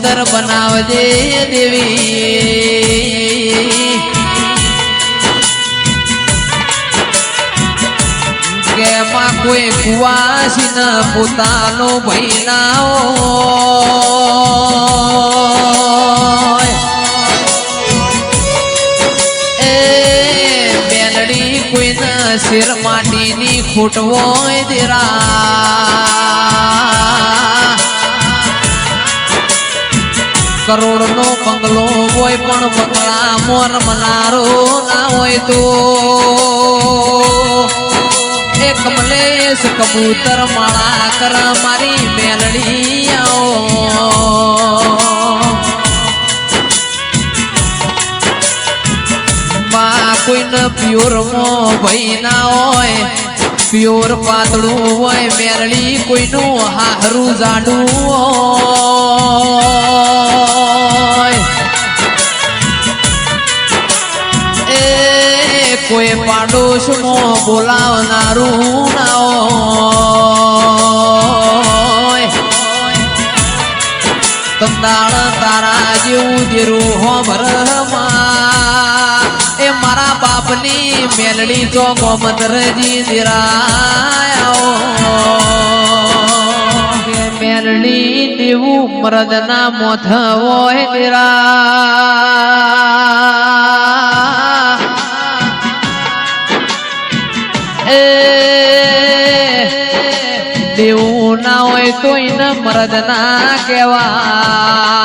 કબૂતર બનાવજે દેવી કે માં કોઈ કુવાસી ન પોતાનો ભાઈ ના હોય એ બેનડી કોઈ ન શેર માટીની ખોટ હોય દેરા કરોડ નો બંગલો હોય પણ બંગલા મોર મનારો ના હોય તો કમલેશ કબૂતર માળા કર મારી મેલડી માં કોઈને પ્યોર મો ભાઈ ના હોય પ્યોર પાતળું હોય મેલડી કોઈનું હારું જાડું હોય કોઈ પાડોશમાં બોલાવનારું ના હોય કંદાળ તારા જેવું દેરું હોમરમાં એ મારા બાપની મેલડી તો ગોમતરજી દેરાયા મેલડી દેવું મરદના મોથ હોય દેરા દેવું ના હોય તો એને મરદ ના કહેવાય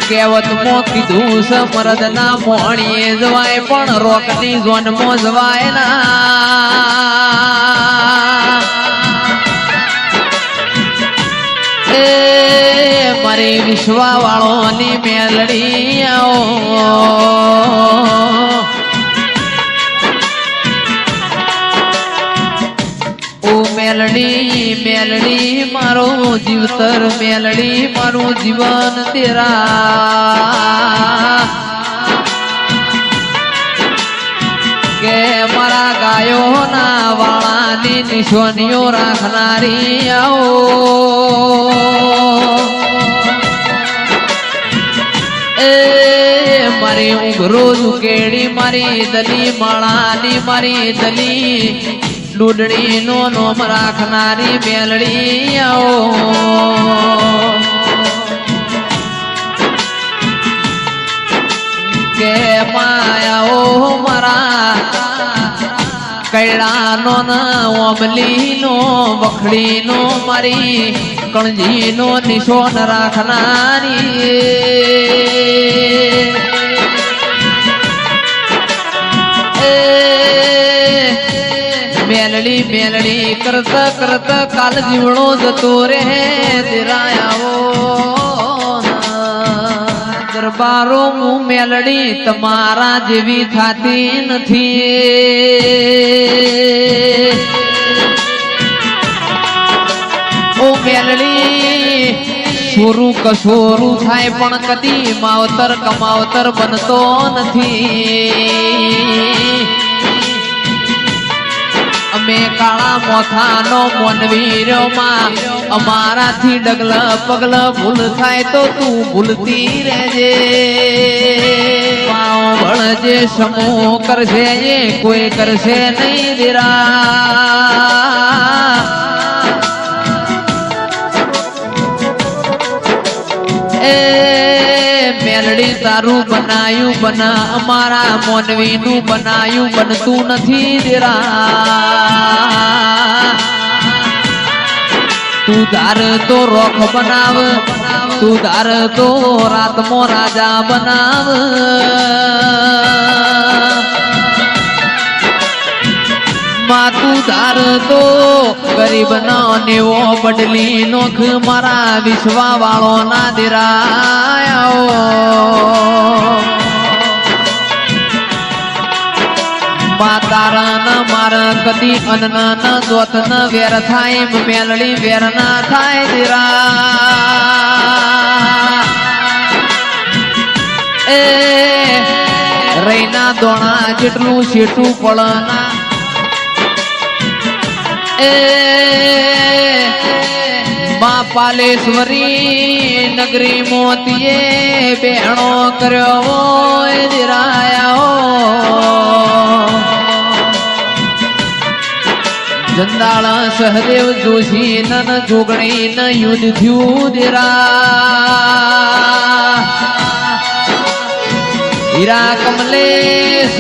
કહેવત મો કીધું છે મરદ ના મોણીએ જવાય પણ રોકની જોનમાં જવાય ના એ મારી વિશ્વા વાળોની મેલડી ઓ મેલડી મેલડી મારો જીવતર મેલડી મારું જીવન તેરા કે મારા ગાયો ના વાળાની નિશાનીઓ રાખનારી આવો મારી ઉઘરો કેડી મારી દલી માળાની મારી દલી ડૂડણી નો નોમ રાખનારી મેલડી આવો કે માયાઓ મારા કૈડાનો ના ઓમલીનો વખડીનો મારી કણજીનો નિશાન રાખનારી મેલડી મેલડી કરતા કરતા કાલ જીવણો જતો રે તેરાયાઓ દરબારો હું મેલડી તમારા જેવી થાતી નથી ઓ મેલડી સોરું કસોરું થાય પણ કદી માવતર કમાવતર બનતો નથી અમે કાળા મોથાનો મોનવીરોમાં અમારાથી ડગલ પગલ ભૂલ થાય તો તું ભૂલતી રહેજે પાવ ભળજે સમૂહ કરશે એ કોઈ કરશે નહીં દેરા એ મેલડી તારું બનાયું બના અમારા મોનવીનું બનાયું બનતું નથી દેરા તું ધાર તો રોખ બનાવ તું ધાર તો રાતમો રાજા બનાવ માં તું ધાર તો ગરીબ ના નેવો બદલી નોખ મારા વિશ્વા વાળો ના દેરાયો તારા ન માર કદી અન્ન ન દોત ન વેર થાય મેલડી વેર ના થાય દેરા એ રૈના દોણા જેટલું શેઠું પડના એ પાલેશ્વરી નગરી મોતીએ બેહણો કર્યો હોય દિરાયા જંદાળ સહદેવ જોશી નન જોગણી ન યુદ્ધ થયું દિરા હીરા કમલેશ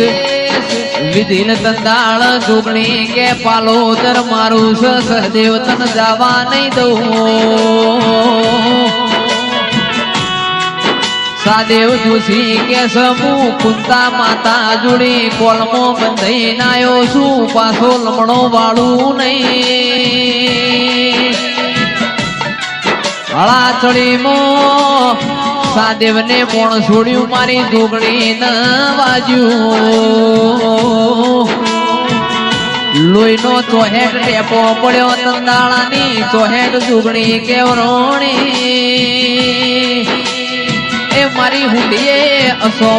વિધિન તંદાળ જોગણી કે પાલોદર મારું સહદેવ તન જવા નહીં દઉં સાદેવ જોશી કે સમૂહ કુંતા માતા જોડી કોલમો બંધાઈ નાયો શું પાછો લમણો વાળું નહીં હળા ચડીમાં સાદેવ ને પણ છોડ્યું મારી જોગણી ન વાજ્યું લોહીનો ચોહેટ ટેપો પડ્યો તંદાળાની ચોહેટ જોગણી કેવરોણી એ મારી હુંડીએ અસો